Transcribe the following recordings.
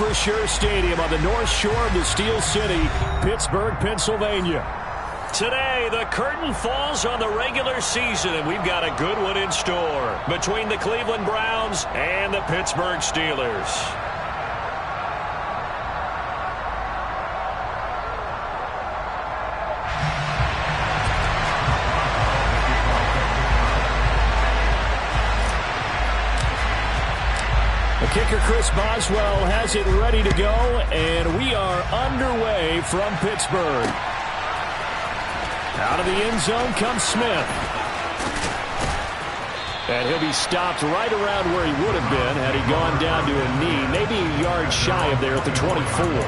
Acrisure Stadium on the north shore of the Steel City, Pittsburgh, Pennsylvania. Today, the curtain falls on the regular season, and we've got a good one in store between the Cleveland Browns and the Pittsburgh Steelers. The kicker, Chris Boswell, has it ready to go, and we are underway from Pittsburgh. Out of the end zone comes Smith. And he'll be stopped right around where he would have been had he gone down to a knee, maybe a yard shy of there at the 24.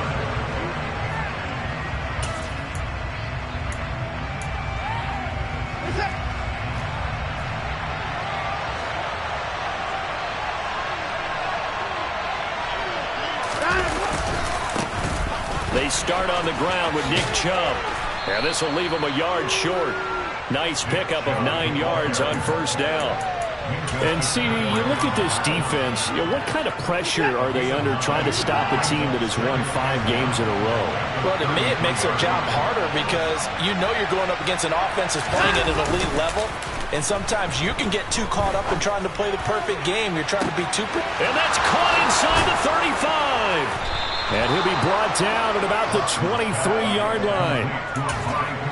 They start on the ground with Nick Chubb. And this will leave him a yard short. Nice pickup of 9 yards on first down. And, CD, you look at this defense, what kind of pressure are they under trying to stop a team that has won 5 games in a row? Well, to me, it makes their job harder because you know you're going up against an offense that's playing at an elite level. And sometimes you can get too caught up in trying to play the perfect game. You're trying to be too... And that's caught inside the 35. And he'll be brought down at about the 23-yard line.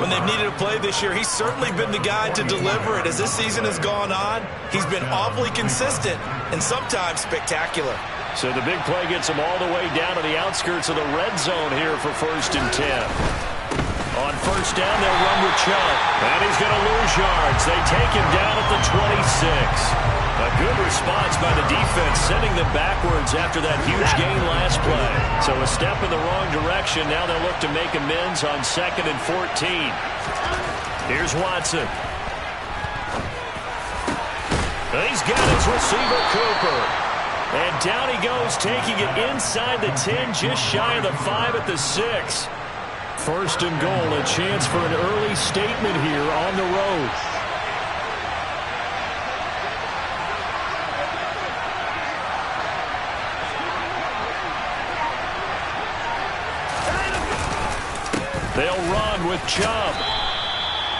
When they've needed a play this year, he's certainly been the guy to deliver it. As this season has gone on, he's been awfully consistent and sometimes spectacular. So the big play gets him all the way down to the outskirts of the red zone here for 1st and 10. On first down, they'll run with Chubb. And he's going to lose yards. They take him down at the 26. A good response by the defense, sending them backwards after that huge gain last play. So a step in the wrong direction. Now they'll look to make amends on 2nd and 14. Here's Watson. He's got his receiver, Cooper. And down he goes, taking it inside the 10, just shy of the 5 at the 6. 1st and goal, a chance for an early statement here on the road. They'll run with Chubb.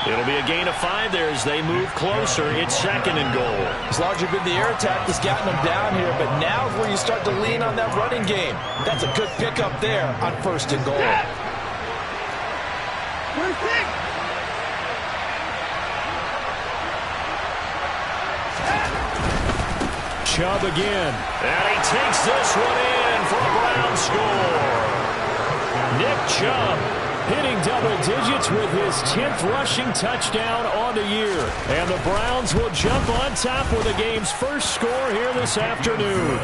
It'll be a gain of 5 there as they move closer. It's 2nd and goal. It's largely been the air attack that's gotten them down here, but now is where you start to lean on that running game. That's a good pickup there on 1st and goal. Chubb again. And he takes this one in for a Brown score. Nick Chubb hitting double digits with his 10th rushing touchdown on the year. And the Browns will jump on top with the game's first score here this afternoon.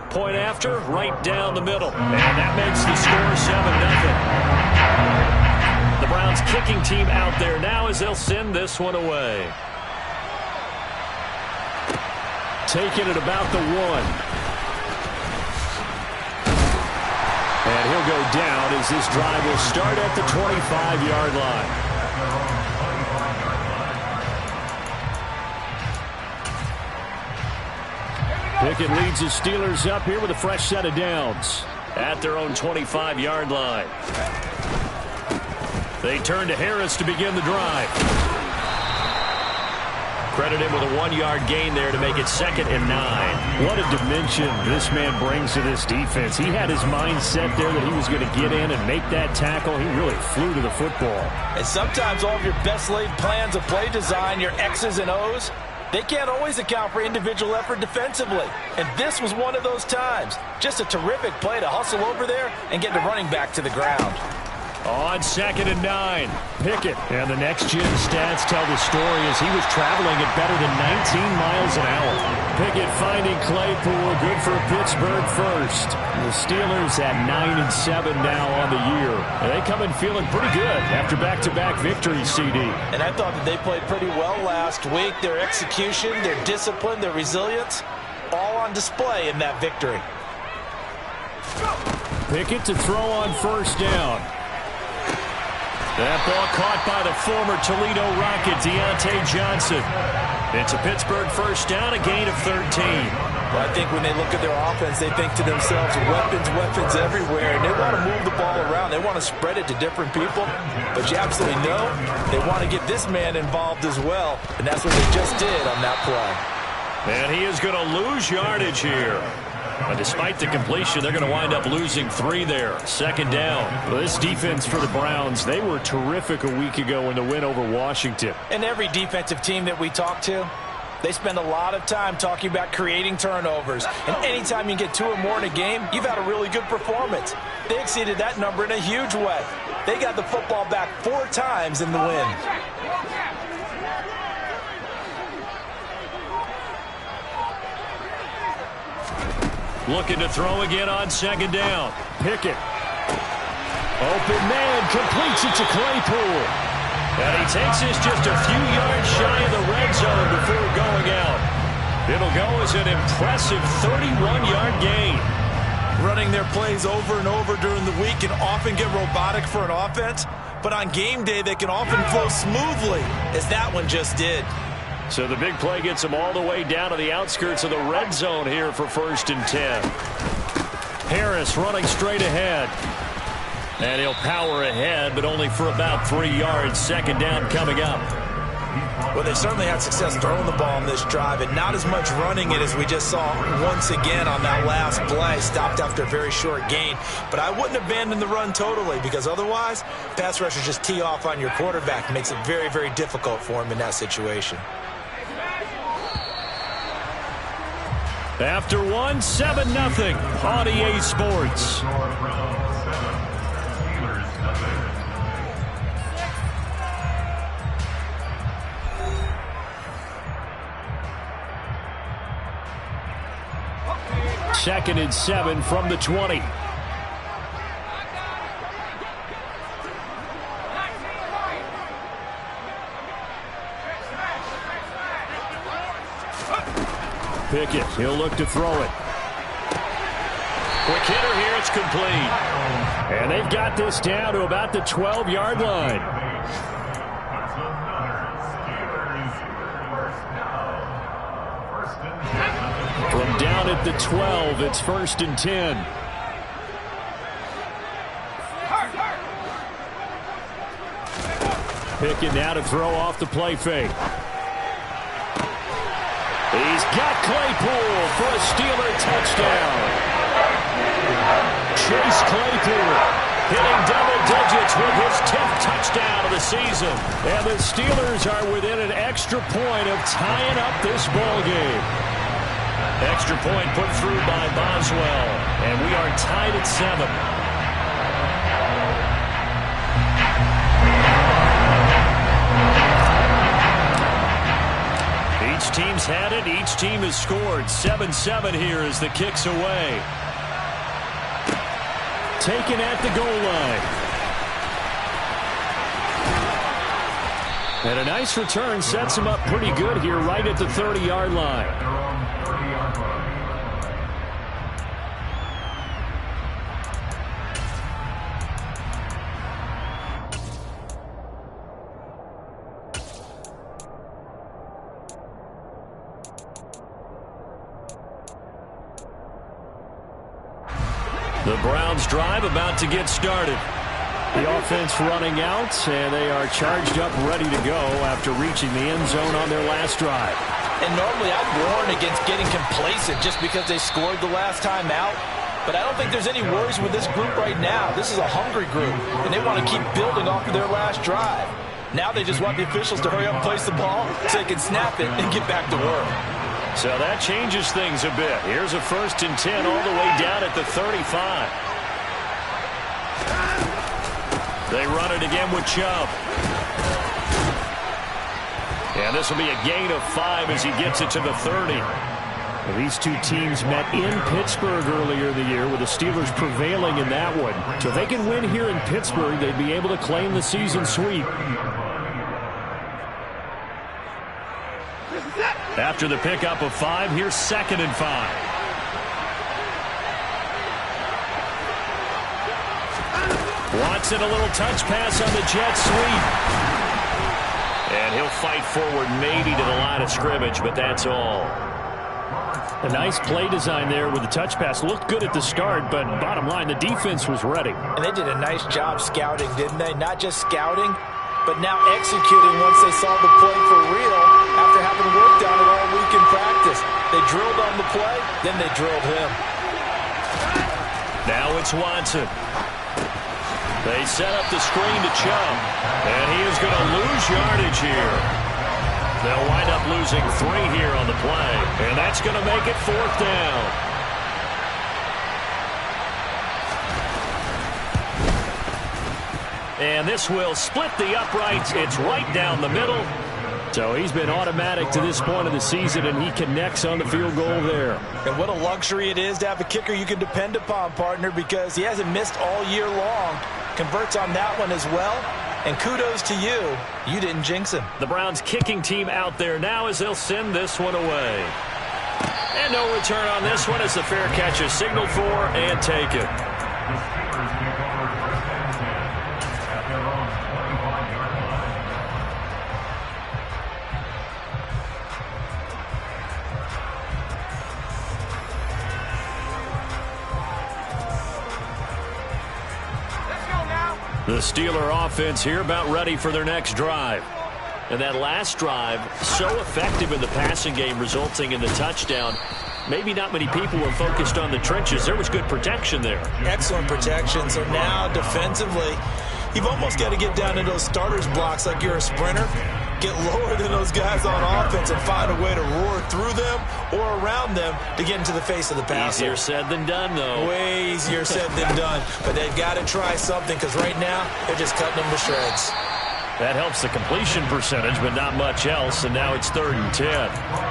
Point after, right down the middle. And that makes the score 7-0. The Browns kicking team out there now as they'll send this one away. Taking it about the 1. And he'll go down as this drive will start at the 25-yard line. Pickett leads the Steelers up here with a fresh set of downs at their own 25-yard line. They turn to Harris to begin the drive. Credit him with a 1-yard gain there to make it 2nd and 9. What a dimension this man brings to this defense. He had his mind set there that he was going to get in and make that tackle. He really flew to the football. And sometimes all of your best laid plans of play design, your X's and O's, they can't always account for individual effort defensively. And this was one of those times. Just a terrific play to hustle over there and get the running back to the ground. On 2nd and 9, Pickett. And the next-gen stats tell the story as he was traveling at better than 19 miles an hour. Pickett finding Claypool, good for Pittsburgh first. The Steelers at 9-7 now on the year. And they come in feeling pretty good after back-to-back victories, CD. And I thought that they played pretty well last week. Their execution, their discipline, their resilience, all on display in that victory. Pickett to throw on first down. That ball caught by the former Toledo Rocket, Deontay Johnson. It's a Pittsburgh first down, a gain of 13. Well, I think when they look at their offense, they think to themselves, weapons, weapons everywhere, and they want to move the ball around. They want to spread it to different people, but you absolutely know they want to get this man involved as well, and that's what they just did on that play. And he is going to lose yardage here. But despite the completion, they're going to wind up losing 3 there. Second down. Well, this defense for the Browns, they were terrific a week ago in the win over Washington. And every defensive team that we talk to, they spend a lot of time talking about creating turnovers. And anytime you get 2 or more in a game, you've had a really good performance. They exceeded that number in a huge way. They got the football back 4 times in the win. Looking to throw again on second down. Pickett. Open man, completes it to Claypool. And he takes this just a few yards shy of the red zone before going out. It'll go as an impressive 31-yard gain. Running their plays over and over during the week can often get robotic for an offense, but on game day they can often flow smoothly, as that one just did. So the big play gets him all the way down to the outskirts of the red zone here for 1st and 10. Harris running straight ahead. And he'll power ahead, but only for about 3 yards. Second down coming up. Well, they certainly had success throwing the ball on this drive, and not as much running it as we just saw once again on that last play. Stopped after a very short gain. But I wouldn't abandon the run totally, because otherwise, pass rushers just tee off on your quarterback. Makes it very, very difficult for him in that situation. After 1, 7-0 on EA Sports. Second and 7 from the 20. Pickett, he'll look to throw it. Quick hitter here, it's complete. And they've got this down to about the 12-yard line. From down at the 12, it's 1st and 10. Pickett now to throw off the play fake. He's got Claypool for a Steeler touchdown. Chase Claypool hitting double digits with his 10th touchdown of the season. And the Steelers are within an extra point of tying up this ball game. Extra point put through by Boswell. And we are tied at 7. Each team's had it. Each team has scored. 7-7 here as the kick's away. Taken at the goal line. And a nice return sets him up pretty good here right at the 30-yard line. The Browns drive about to get started. The offense running out, and they are charged up, ready to go after reaching the end zone on their last drive. And normally I'd warn against getting complacent just because they scored the last time out. But I don't think there's any worries with this group right now. This is a hungry group, and they want to keep building off of their last drive. Now they just want the officials to hurry up and place the ball so they can snap it and get back to work. So that changes things a bit. Here's a 1st and 10 all the way down at the 35. They run it again with Chubb. And this will be a gain of 5 as he gets it to the 30. Well, these two teams met in Pittsburgh earlier in the year, with the Steelers prevailing in that one. So if they can win here in Pittsburgh, they'd be able to claim the season sweep. After the pickup of 5, here's 2nd and 5. Watson, a little touch pass on the jet sweep. And he'll fight forward maybe to the line of scrimmage, but that's all. A nice play design there with the touch pass. Looked good at the start, but bottom line, the defense was ready. And they did a nice job scouting, didn't they? Not just scouting, but now executing once they saw the play for real after having worked on it all week in practice. They drilled on the play, then they drilled him. Now it's Watson. They set up the screen to Chubb, and he is going to lose yardage here. They'll wind up losing 3 here on the play, and that's going to make it 4th down. And this will split the uprights. It's right down the middle. So he's been automatic to this point of the season, and he connects on the field goal there. And what a luxury it is to have a kicker you can depend upon, partner, because he hasn't missed all year long. Converts on that one as well. And kudos to you. You didn't jinx him. The Browns kicking team out there now as they'll send this one away. And no return on this one as the fair catch is signaled for and taken. The Steeler offense here about ready for their next drive. And that last drive, so effective in the passing game, resulting in the touchdown. Maybe not many people were focused on the trenches. There was good protection there. Excellent protection. So now defensively, you've almost got to get down to those starters blocks like you're a sprinter. Get lower than those guys on offense and find a way to roar through them or around them to get into the face of the passer. Easier said than done, though. Way easier said than done. But they've got to try something because right now they're just cutting them to shreds. That helps the completion percentage, but not much else, and now it's 3rd and 10.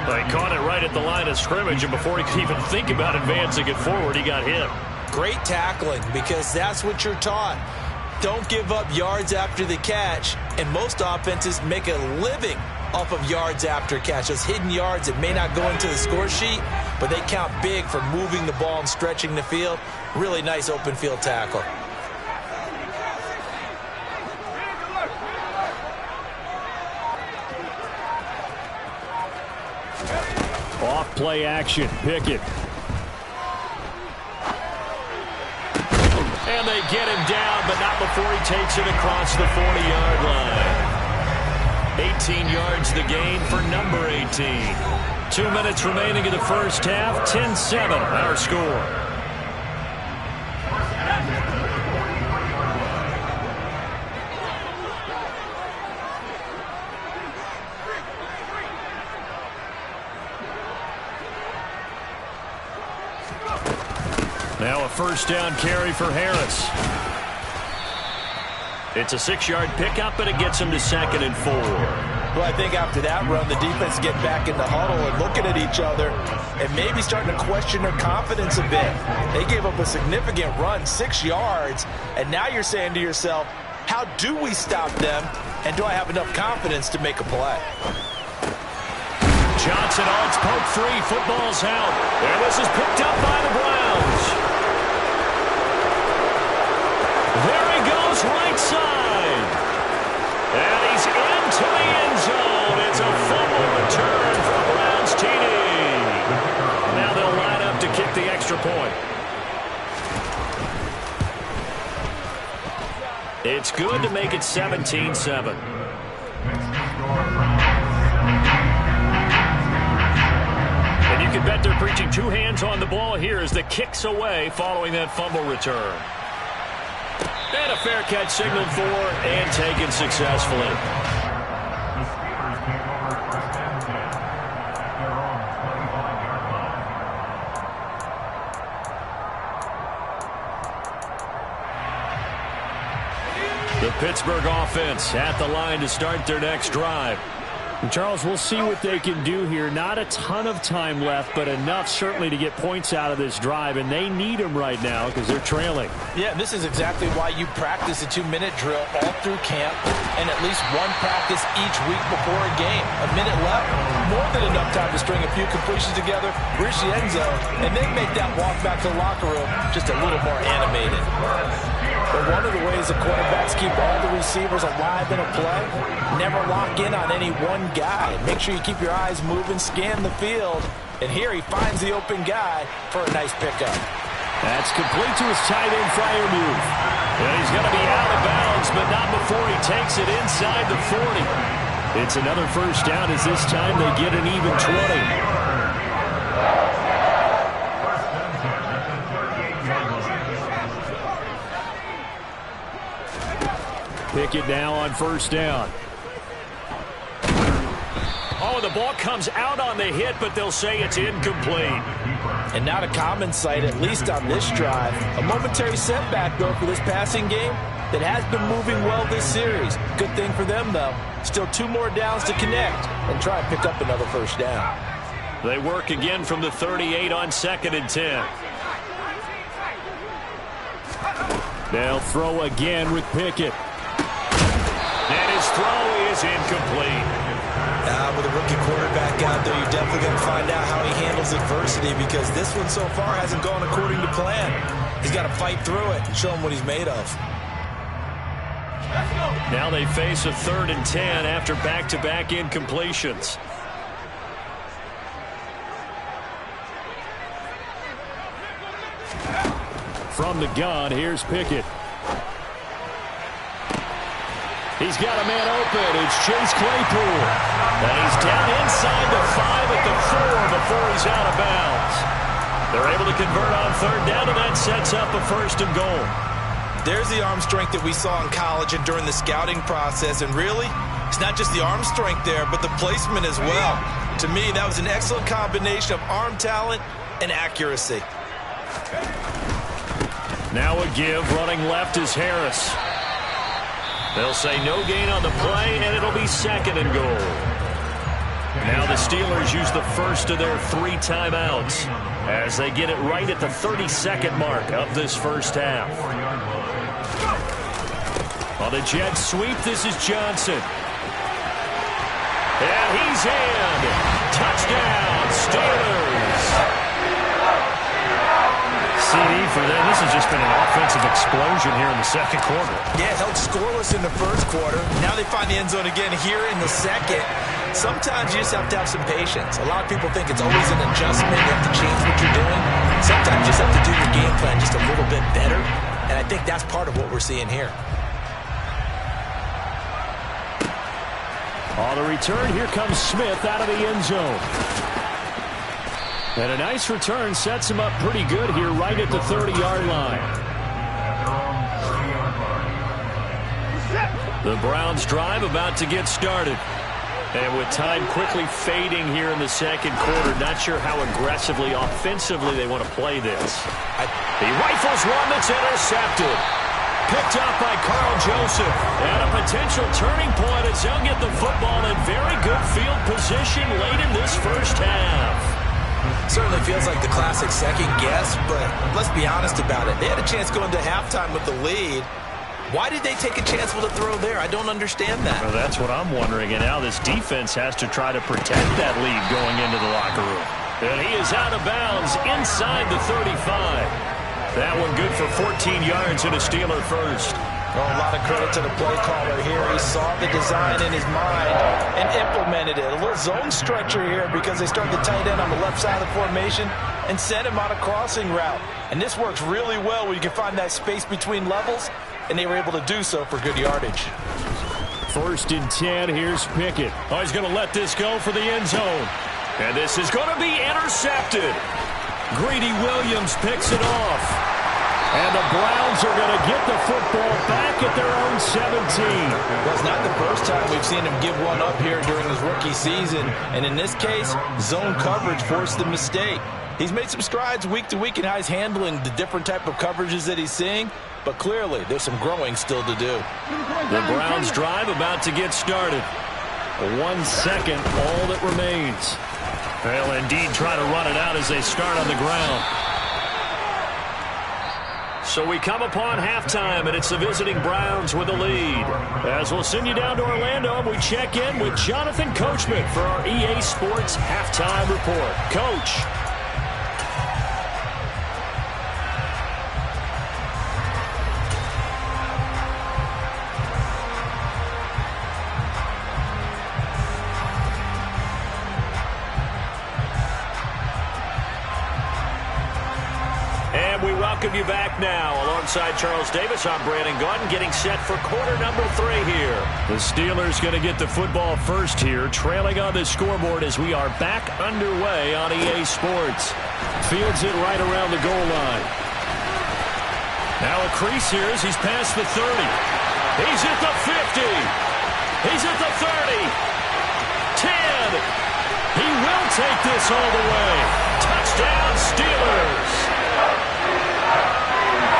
They caught it right at the line of scrimmage, and before he could even think about advancing it forward, he got hit. Great tackling because that's what you're taught. Don't give up yards after the catch, and most offenses make a living off of yards after catch. Those hidden yards that may not go into the score sheet, but they count big for moving the ball and stretching the field. Really nice open field tackle. Off play action, Pickett. And they get him down, but not before he takes it across the 40-yard line. 18 yards the gain for number 18. 2 minutes remaining in the first half. 10-7 our score. Now a first down carry for Harris. It's a 6-yard pickup, but it gets him to 2nd and 4. Well, I think after that run, the defense get back in the huddle and looking at each other and maybe starting to question their confidence a bit. They gave up a significant run, 6 yards, and now you're saying to yourself, how do we stop them, and do I have enough confidence to make a play? Johnson on its poke free. Football's out. And this is picked up by the Browns. There he goes, right side. And he's into the end zone. It's a fumble return for Browns TD. Now they'll line up to kick the extra point. It's good to make it 17-7. And you can bet they're preaching 2 hands on the ball here as the kick's away following that fumble return. And a fair catch signaled for and taken successfully. The Pittsburgh offense at the line to start their next drive. And Charles, we'll see what they can do here. Not a ton of time left, but enough certainly to get points out of this drive, and they need them right now because they're trailing. Yeah, this is exactly why you practice a 2-minute drill all through camp and at least one practice each week before a game. A minute left, more than enough time to string a few completions together, reach the end zone, and then make that walk back to the locker room just a little more animated. But one of the ways the quarterbacks keep all the receivers alive in a play, never lock in on any one guy. Make sure you keep your eyes moving, scan the field, And here he finds the open guy for a nice pickup. That's complete to his tight end Freiermuth. And he's going to be out of bounds, but not before he takes it inside the 40. It's another first down as this time they get an even 20. Pickett now on first down. Oh, the ball comes out on the hit, but they'll say it's incomplete. And not a common sight, at least on this drive. A momentary setback, though, for this passing game that has been moving well this series. Good thing for them, though. Still 2 more downs to connect and try and pick up another first down. They work again from the 38 on 2nd and 10. They'll throw again with Pickett. And his throw is incomplete. With a rookie quarterback out there, you're definitely going to find out how he handles adversity, because this one so far hasn't gone according to plan. He's got to fight through it and show him what he's made of. Now they face a 3rd and 10 after back-to-back incompletions. From the gun, here's Pickett. He's got a man open. It's Chase Claypool. And he's down inside the 5 at the 4 before he's out of bounds. They're able to convert on 3rd down, and that sets up a 1st and goal. There's the arm strength that we saw in college and during the scouting process. And really, it's not just the arm strength there, but the placement as well. To me, that was an excellent combination of arm talent and accuracy. Now a give. Running left is Harris. They'll say no gain on the play, and it'll be 2nd and goal. Now the Steelers use the first of their 3 timeouts as they get it right at the 32nd mark of this first half. On the jet sweep, this is Johnson. And he's in. Touchdown, Steelers. CD for them. This has just been an offensive explosion here in the 2nd quarter. Yeah, held scoreless in the 1st quarter. Now they find the end zone again here in the 2nd. Sometimes you just have to have some patience. A lot of people think it's always an adjustment. You have to change what you're doing. Sometimes you just have to do your game plan just a little bit better. And I think that's part of what we're seeing here. On the return, here comes Smith out of the end zone. And a nice return sets him up pretty good here right at the 30-yard line. The Browns drive about to get started. And with time quickly fading here in the 2nd quarter, not sure how aggressively, offensively they want to play this. He rifles one that's intercepted. Picked up by Carl Joseph. And a potential turning point as they'll get the football in very good field position late in this first half. Certainly feels like the classic second guess, but let's be honest about it. They had a chance going to halftime with the lead. Why did they take a chance with a throw there? I don't understand that. Well, that's what I'm wondering. And now this defense has to try to protect that lead going into the locker room. And he is out of bounds inside the 35. That one good for 14 yards and a Steeler first. Well, a lot of credit to the play caller here. He saw the design in his mind and implemented it. A little zone stretcher here because they started the tight end on the left side of the formation and sent him on a crossing route. And this works really well when you can find that space between levels, and they were able to do so for good yardage. 1st and 10, here's Pickett. Oh, he's going to let this go for the end zone. And this is going to be intercepted. Greedy Williams picks it off. And the Browns are going to get the football back at their own 17. Well, it's not the first time we've seen him give one up here during his rookie season. And in this case, zone coverage forced the mistake. He's made some strides week to week in how he's handling the different type of coverages that he's seeing. But clearly, there's some growing still to do. The Browns drive about to get started. 1 second, all that remains. They'll indeed try to run it out as they start on the ground. So we come upon halftime, and it's the visiting Browns with the lead. As we'll send you down to Orlando, and we check in with Jonathan Coachman for our EA Sports Halftime Report. Coach. welcome you back now. Alongside Charles Davis, I'm Brandon Gaudin, getting set for quarter number 3 here. The Steelers going to get the football first here, trailing on the scoreboard as we are back underway on EA Sports. Fields it right around the goal line. Now a crease here as he's past the 30. He's at the 50. He's at the 30. 10. He will take this all the way. Touchdown, Steelers.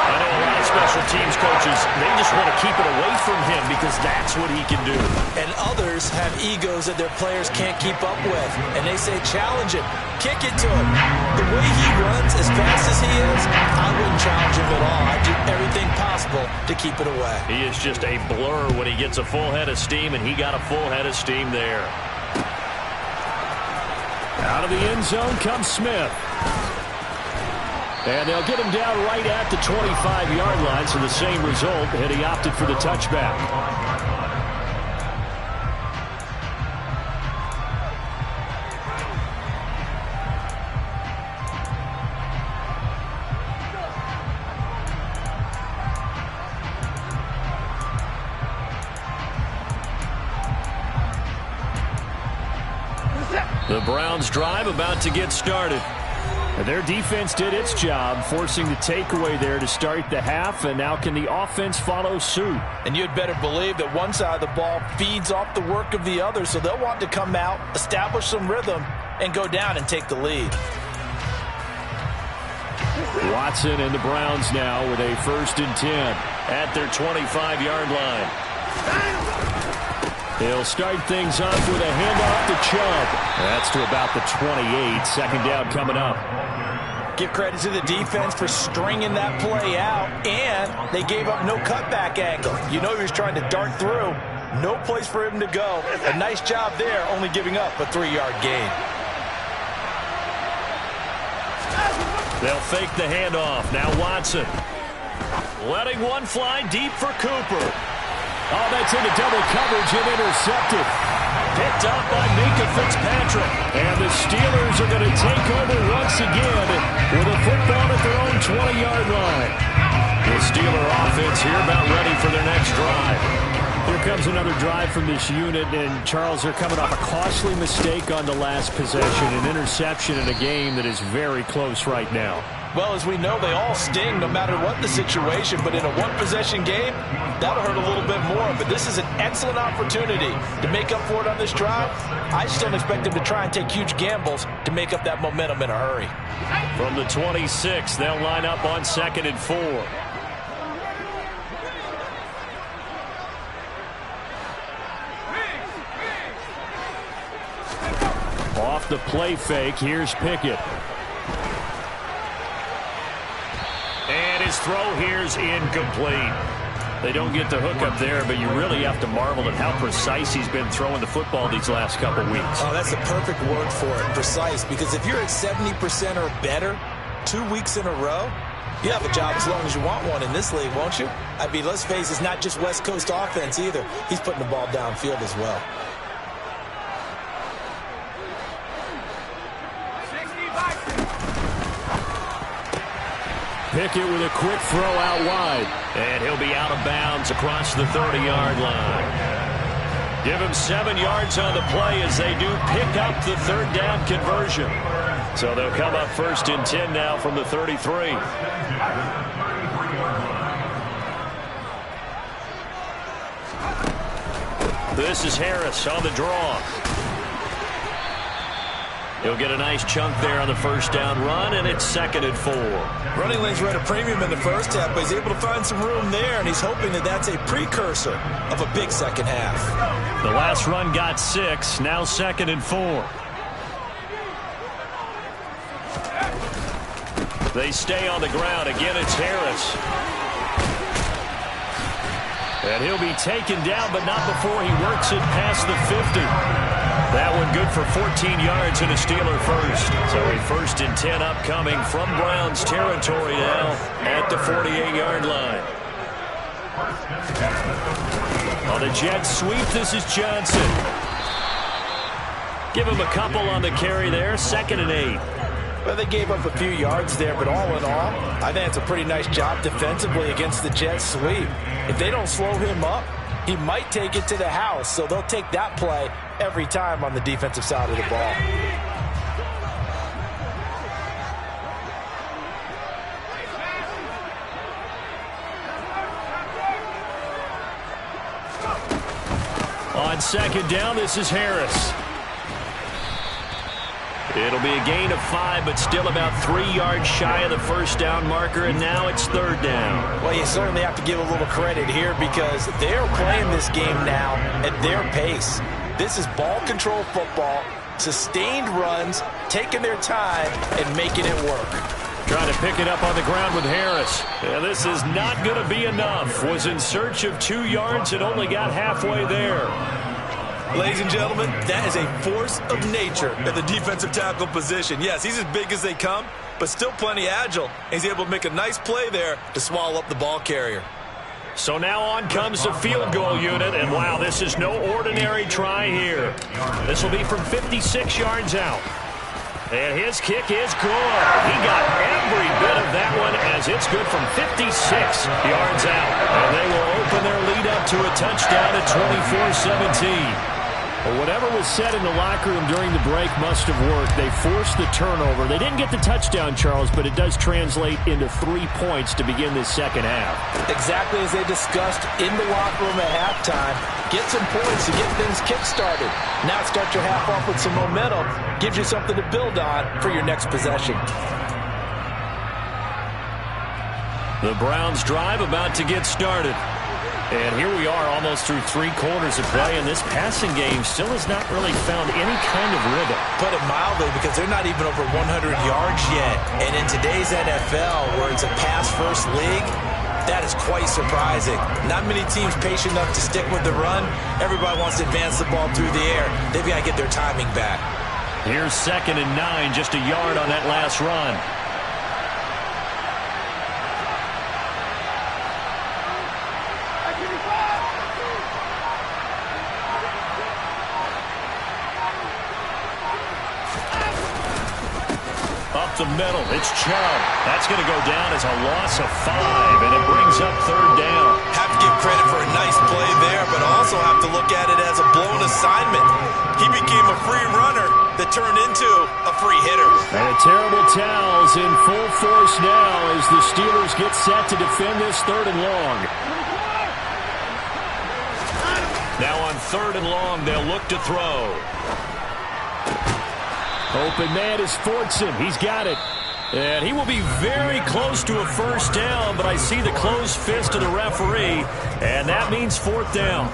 I know a lot of special teams coaches, they just want to keep it away from him because that's what he can do. And others have egos that their players can't keep up with. And they say, challenge him. Kick it to him. The way he runs as fast as he is, I wouldn't challenge him at all. I'd do everything possible to keep it away. He is just a blur when he gets a full head of steam, and he got a full head of steam there. Out of the end zone comes Smith. And they'll get him down right at the 25-yard line, so the same result, and he opted for the touchback. The Browns' drive about to get started. And their defense did its job, forcing the takeaway there to start the half, and now can the offense follow suit? And you'd better believe that one side of the ball feeds off the work of the other, so they'll want to come out, establish some rhythm, and go down and take the lead. Watson and the Browns now with a 1st and 10 at their 25-yard line. He'll start things off with a handoff to Chubb. That's to about the 28. Second down coming up. Give credit to the defense for stringing that play out, and they gave up no cutback angle. You know he was trying to dart through. No place for him to go. A nice job there, only giving up a 3-yard gain. They'll fake the handoff. Now Watson. Letting one fly deep for Cooper. Oh, that's into double coverage and intercepted. Picked up by Minka Fitzpatrick. And the Steelers are going to take over once again with a football at their own 20-yard line. The Steeler offense here about ready for their next drive. Here comes another drive from this unit, and Charles, they're coming off a costly mistake on the last possession, an interception in a game that is very close right now. Well, as we know, they all sting no matter what the situation, but in a one-possession game, that'll hurt a little bit more. But this is an excellent opportunity to make up for it on this drive. I just don't expect them to try and take huge gambles to make up that momentum in a hurry. From the 26, they'll line up on 2nd and 4. Off the play fake, here's Pickett. And his throw here's incomplete. They don't get the hook up there, but you really have to marvel at how precise he's been throwing the football these last couple weeks. Oh, that's a perfect word for it, precise, because if you're at 70% or better 2 weeks in a row, you have a job as long as you want one in this league, won't you? I mean, let's face it, it's not just West Coast offense either. He's putting the ball downfield as well. Pickett with a quick throw out wide. And he'll be out of bounds across the 30-yard line. Give him 7 yards on the play as they do pick up the 3rd down conversion. So they'll come up 1st and 10 now from the 33. This is Harris on the draw. He'll get a nice chunk there on the 1st down run, and it's 2nd and 4. Running lanes were at a premium in the first half, but he's able to find some room there, and he's hoping that that's a precursor of a big second half. The last run got 6, now 2nd and 4. They stay on the ground. Again, it's Harris. And he'll be taken down, but not before he works it past the 50. That one good for 14 yards and a Steeler first. So a 1st and 10 upcoming from Browns territory now at the 48-yard line. On the jet sweep, this is Johnson. Give him a couple on the carry there, 2nd and 8. Well, they gave up a few yards there, but all in all, I think it's a pretty nice job defensively against the jet sweep. If they don't slow him up, he might take it to the house, so they'll take that play every time on the defensive side of the ball. On second down, this is Harris. It'll be a gain of 5, but still about 3 yards shy of the first down marker, and now it's third down. Well, you certainly have to give a little credit here because they're playing this game now at their pace. This is ball control football, sustained runs, taking their time, and making it work. Trying to pick it up on the ground with Harris. Yeah, this is not going to be enough. Was in search of 2 yards and only got halfway there. Ladies and gentlemen, that is a force of nature at the defensive tackle position. Yes, he's as big as they come, but still plenty agile. He's able to make a nice play there to swallow up the ball carrier. So now on comes the field goal unit, and wow, this is no ordinary try here. This will be from 56 yards out. And his kick is good. He got every bit of that one as it's good from 56 yards out. And they will open their lead up to a touchdown at 24-17. Well, whatever was said in the locker room during the break must have worked. They forced the turnover. They didn't get the touchdown, Charles, but it does translate into 3 points to begin this second half. Exactly as they discussed in the locker room at halftime. Get some points to get things kick-started. Now start your half off with some momentum. Gives you something to build on for your next possession. The Browns drive about to get started. And here we are almost through 3 quarters of play, and this passing game still has not really found any kind of rhythm. Put it mildly, because they're not even over 100 yards yet. And in today's NFL, where it's a pass-first league, that is quite surprising. Not many teams patient enough to stick with the run. Everybody wants to advance the ball through the air. They've got to get their timing back. Here's 2nd and 9, just a yard on that last run. The middle, it's Chubb. That's going to go down as a loss of 5, and it brings up 3rd down. Have to give credit for a nice play there, but also have to look at it as a blown assignment. He became a free runner that turned into a free hitter. And a terrible towels in full force now as the Steelers get set to defend this 3rd and long. Now on 3rd and long, they'll look to throw. Open man is Fortson. He's got it. And he will be very close to a first down, but I see the closed fist of the referee, and that means 4th down.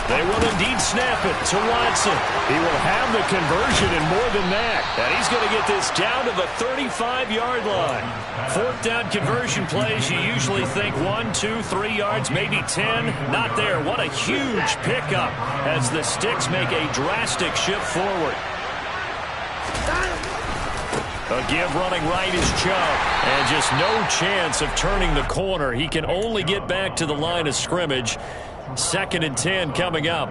They will indeed snap it to Watson. He will have the conversion and more than that. And he's going to get this down to the 35-yard line. 4th down conversion plays, you usually think 1, 2, 3 yards, maybe 10. Not there. What a huge pickup as the Sticks make a drastic shift forward. A give running right is Chubb. And just no chance of turning the corner. He can only get back to the line of scrimmage. 2nd and 10 coming up.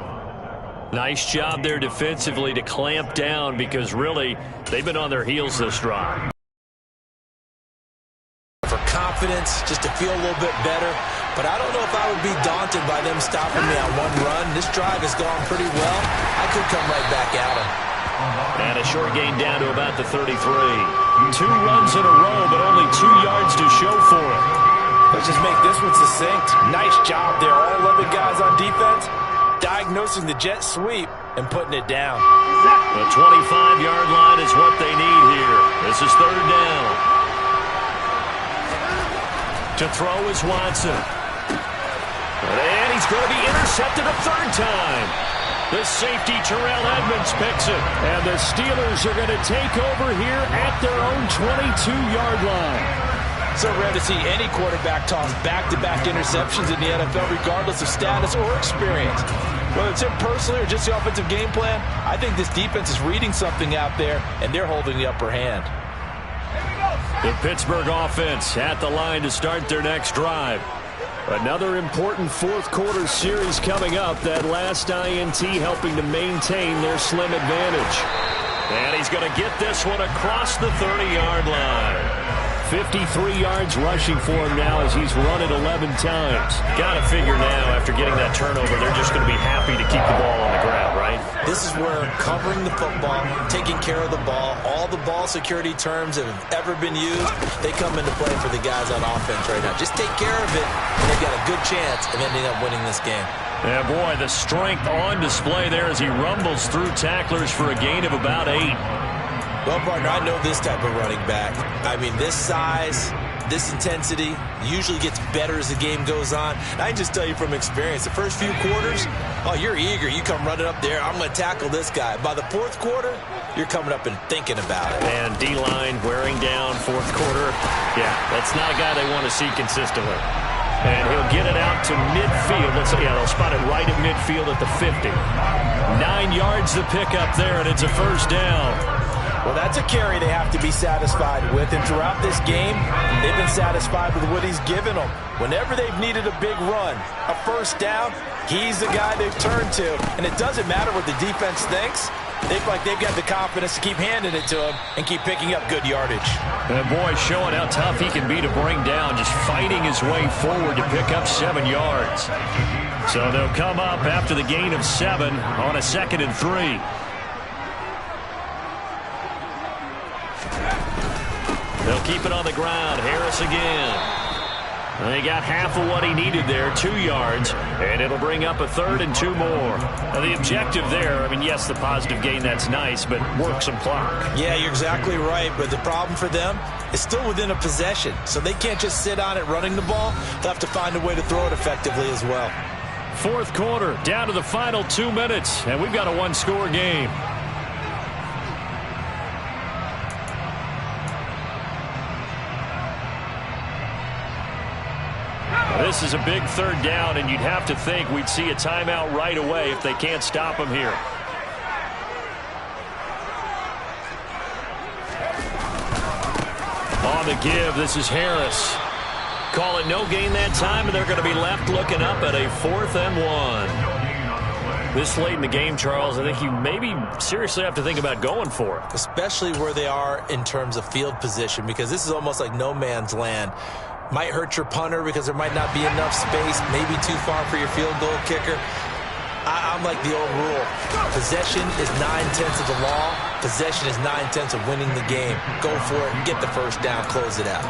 Nice job there defensively to clamp down because really they've been on their heels this drive. For confidence, just to feel a little bit better. But I don't know if I would be daunted by them stopping me on one run. This drive has gone pretty well. I could come right back at them. And a short gain down to about the 33. 2 runs in a row, but only 2 yards to show for it. Let's just make this one succinct. Nice job there. All 11 guys on defense diagnosing the jet sweep and putting it down. The 25-yard line is what they need here. This is 3rd down. To throw is Watson. And he's going to be intercepted a 3rd time. The safety, Terrell Edmonds, picks it. And the Steelers are going to take over here at their own 22-yard line. So rare to see any quarterback toss back-to-back interceptions in the NFL, regardless of status or experience. Whether it's him personally or just the offensive game plan, I think this defense is reading something out there, and they're holding the upper hand. The Pittsburgh offense at the line to start their next drive. Another important fourth-quarter series coming up. That last INT helping to maintain their slim advantage. And he's going to get this one across the 30-yard line. 53 yards rushing for him now as he's run it 11 times. Got to figure now, after getting that turnover, they're just going to be happy to keep the ball on the ground, right? This is where covering the football, taking care of the ball, all the ball security terms that have ever been used, they come into play for the guys on offense right now. Just take care of it, and they've got a good chance of ending up winning this game. Yeah, boy, the strength on display there as he rumbles through tacklers for a gain of about 8. Well, partner, I know this type of running back. I mean, this size, this intensity usually gets better as the game goes on. And I can just tell you from experience, the first few quarters, oh, you're eager. You come running up there, I'm going to tackle this guy. By the fourth quarter, you're coming up and thinking about it. And D-line wearing down fourth quarter. Yeah, that's not a guy they want to see consistently. And he'll get it out to midfield. They'll spot it right at midfield at the 50. 9 yards to pick up there, and it's a first down. Well, that's a carry they have to be satisfied with, and throughout this game, they've been satisfied with what he's given them. Whenever they've needed a big run, a first down, he's the guy they've turned to, and it doesn't matter what the defense thinks. They feel like they've got the confidence to keep handing it to him and keep picking up good yardage. And boy, showing how tough he can be to bring down, just fighting his way forward to pick up 7 yards. So they'll come up after the gain of 7 on a 2nd and 3. They'll keep it on the ground. Harris again. They got half of what he needed there, 2 yards, and it'll bring up a 3rd and 2 more. Now, the objective there, I mean, yes, the positive gain, that's nice, but work some clock. Yeah, you're exactly right, but the problem for them is still within a possession, so they can't just sit on it running the ball. They'll have to find a way to throw it effectively as well. Fourth quarter, down to the final 2 minutes, and we've got a one-score game. This is a big 3rd down, and you'd have to think we'd see a timeout right away if they can't stop him here. On the give, this is Harris. Call it no gain that time, and they're going to be left looking up at a 4th and 1. This late in the game, Charles, I think you maybe seriously have to think about going for it. Especially where they are in terms of field position, because this is almost like no man's land. Might hurt your punter because there might not be enough space, maybe too far for your field goal kicker. I'm like the old rule. Possession is 9/10 of the law. Possession is 9/10 of winning the game. Go for it, get the first down, close it out.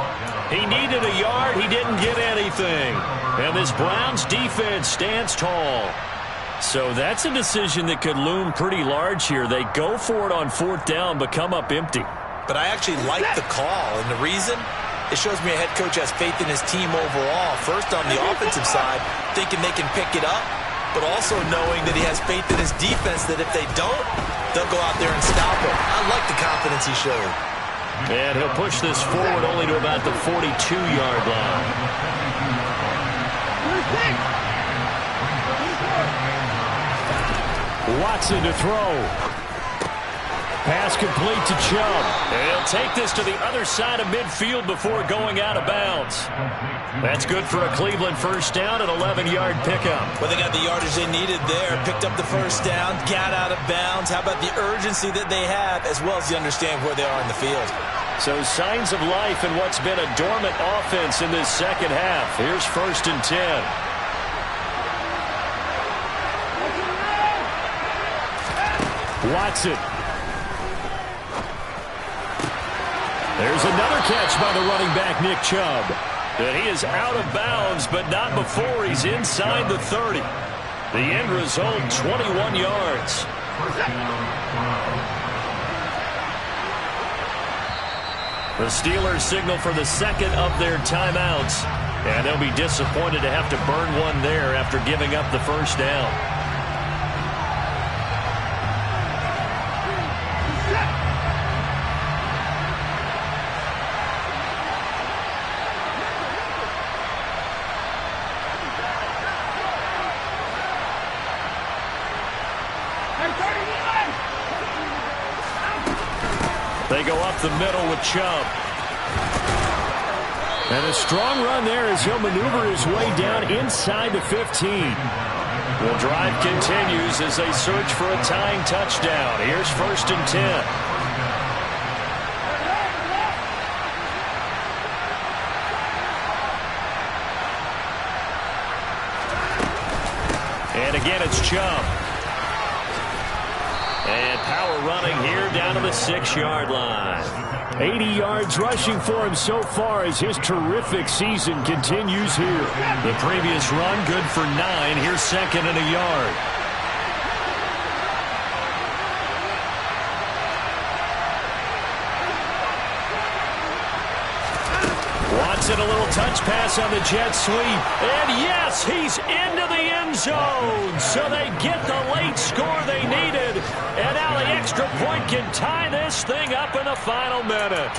He needed a yard. He didn't get anything. And this Browns defense stands tall. So that's a decision that could loom pretty large here. They go for it on 4th down, but come up empty. But I actually like the call, and the reason? It shows me a head coach has faith in his team overall. First on the offensive side, thinking they can pick it up, but also knowing that he has faith in his defense that if they don't, they'll go out there and stop him. I like the confidence he showed. And he'll push this forward only to about the 42-yard line. Watson to throw. Pass complete to Chubb. And he'll take this to the other side of midfield before going out of bounds. That's good for a Cleveland first down, an 11-yard pickup. Well, they got the yardage they needed there, picked up the first down, got out of bounds. How about the urgency that they have, as well as you understand where they are in the field? So signs of life in what's been a dormant offense in this second half. Here's 1st and 10. Watson. There's another catch by the running back, Nick Chubb. And he is out of bounds, but not before he's inside the 30. The end result, 21 yards. The Steelers signal for the 2nd of their timeouts. And they'll be disappointed to have to burn one there after giving up the first down. They go up the middle with Chubb. And a strong run there as he'll maneuver his way down inside the 15. The drive continues as they search for a tying touchdown. Here's 1st and 10. And again, it's Chubb. And power running here down to the 6-yard line. 80 yards rushing for him so far as his terrific season continues here. The previous run good for 9. Here's 2nd and a yard. Watson, a little touch pass on the jet sweep. And yes, he's into the end zone. So they get the late score they needed. And now the extra point can tie this thing up in the final minute.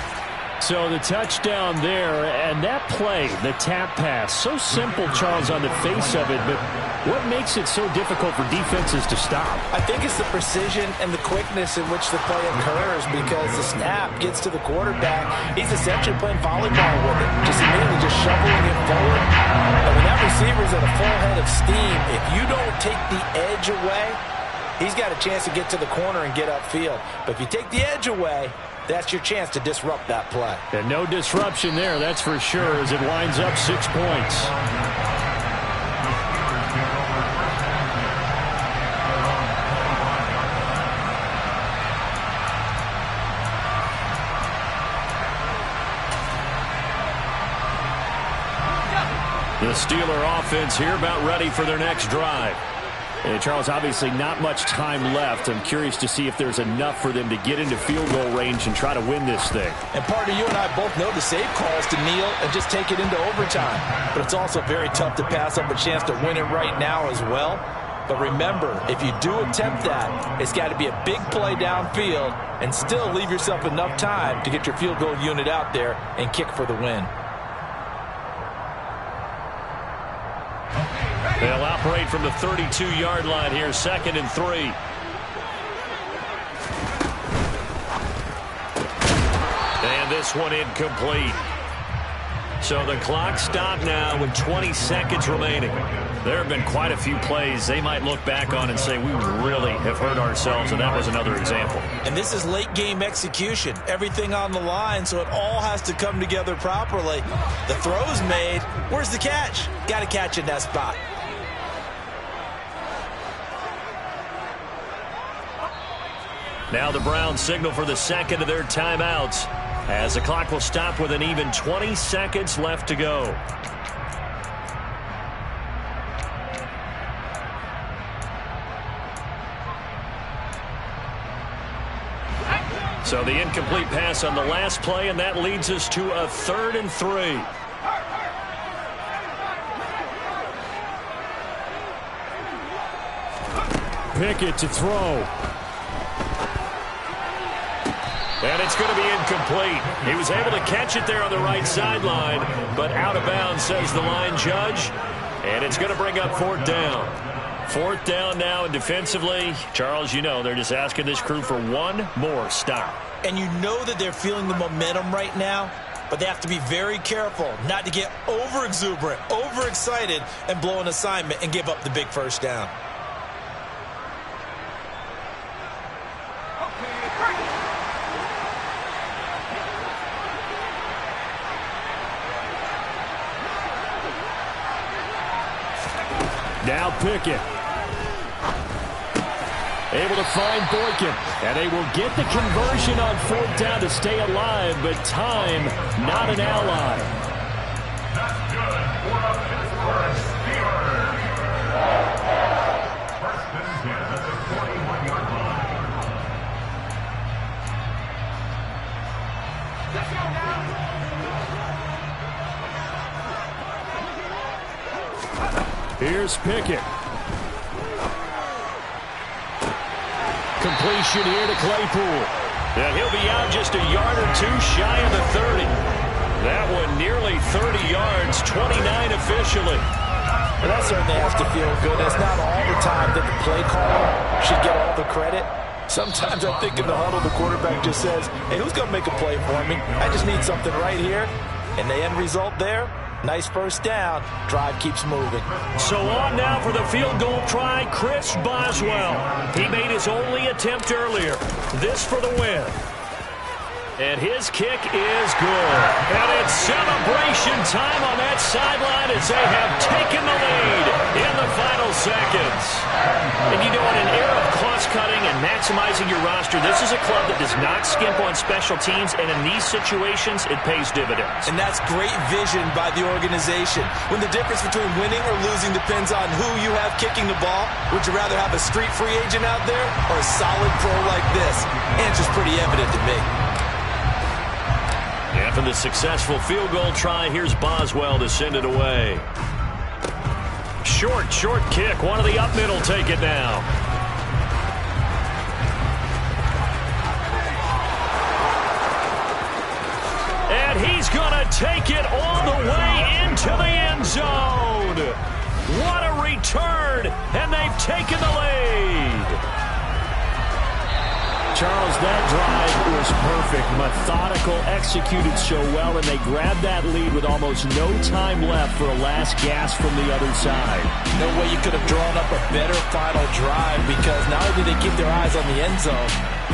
So the touchdown there, and that play, the tap pass, so simple, Charles, on the face of it, but what makes it so difficult for defenses to stop? I think it's the precision and the quickness in which the play occurs, because the snap gets to the quarterback. He's essentially playing volleyball with it, just immediately just shoveling it forward. And when that receiver's at a full head of steam, if you don't take the edge away, he's got a chance to get to the corner and get upfield. But if you take the edge away, that's your chance to disrupt that play. And no disruption there, that's for sure, as it winds up 6 points. The Steeler offense here about ready for their next drive. And Charles, obviously not much time left. I'm curious to see if there's enough for them to get into field goal range and try to win this thing. And partner, you and I both know the save calls to kneel and just take it into overtime. But it's also very tough to pass up a chance to win it right now as well. But remember, if you do attempt that, it's got to be a big play downfield and still leave yourself enough time to get your field goal unit out there and kick for the win. They'll operate from the 32-yard line here, 2nd and 3. And this one incomplete. So the clock stopped now with 20 seconds remaining. There have been quite a few plays they might look back on and say, we really have hurt ourselves, and that was another example. And this is late game execution. Everything on the line, so it all has to come together properly. The throw's made. Where's the catch? Got to catch in that spot. Now the Browns signal for the 2nd of their timeouts, as the clock will stop with an even 20 seconds left to go. So the incomplete pass on the last play, and that leads us to a 3rd and 3. Pickett to throw. And it's going to be incomplete. He was able to catch it there on the right sideline, but out of bounds, says the line judge. And it's going to bring up 4th down. 4th down now, and defensively, Charles, you know, they're just asking this crew for one more stop. And you know that they're feeling the momentum right now, but they have to be very careful not to get over-exuberant, over-excited, and blow an assignment and give up the big 1st down. Now Pickett. Able to find Boykin. And they will get the conversion on 4th down to stay alive, but time not an ally. That's good for the Pittsburgh Steelers. 1st and 10 at the 41-yard line. Let's go now. Here's Pickett. Completion here to Claypool. And he'll be out just a yard or two shy of the 30. That one nearly 30 yards, 29 officially. Well, that certainly has to feel good. It's not all the time that the play caller should get all the credit. Sometimes I think in the huddle, the quarterback just says, hey, who's going to make a play for me? I just need something right here. And the end result there, nice first down. Drive keeps moving. So on now for the field goal try, Chris Boswell. He made his only attempt earlier. This for the win. And his kick is good. And it's celebration time on that sideline as they have taken the lead in the final seconds. And you know, in an era of cost-cutting and maximizing your roster, this is a club that does not skimp on special teams, and in these situations, it pays dividends. And that's great vision by the organization. When the difference between winning or losing depends on who you have kicking the ball, would you rather have a street free agent out there or a solid pro like this? Answer's pretty evident to me. After the successful field goal try, here's Boswell to send it away. Short kick. One of the up middle take it now. And he's going to take it all the way into the end zone. What a return, and they've taken the lead. Charles, that drive was perfect. Methodical, executed so well, and they grabbed that lead with almost no time left for a last gasp from the other side. No way you could have drawn up a better final drive, because not only did they keep their eyes on the end zone,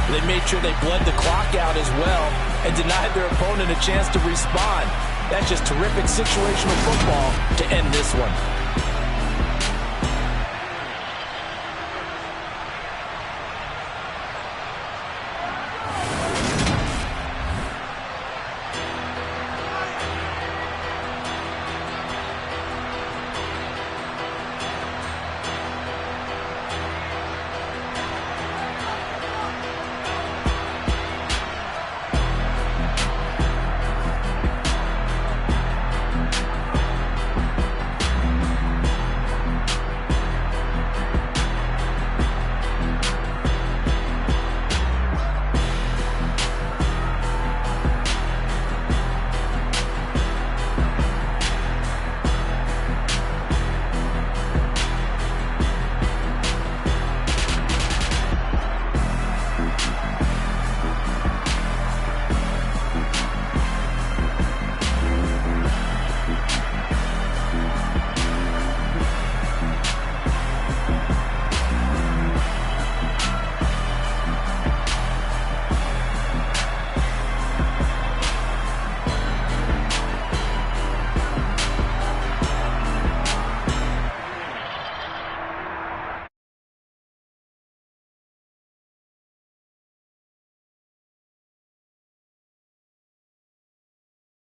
they made sure they bled the clock out as well and denied their opponent a chance to respond. That's just terrific situational football to end this one.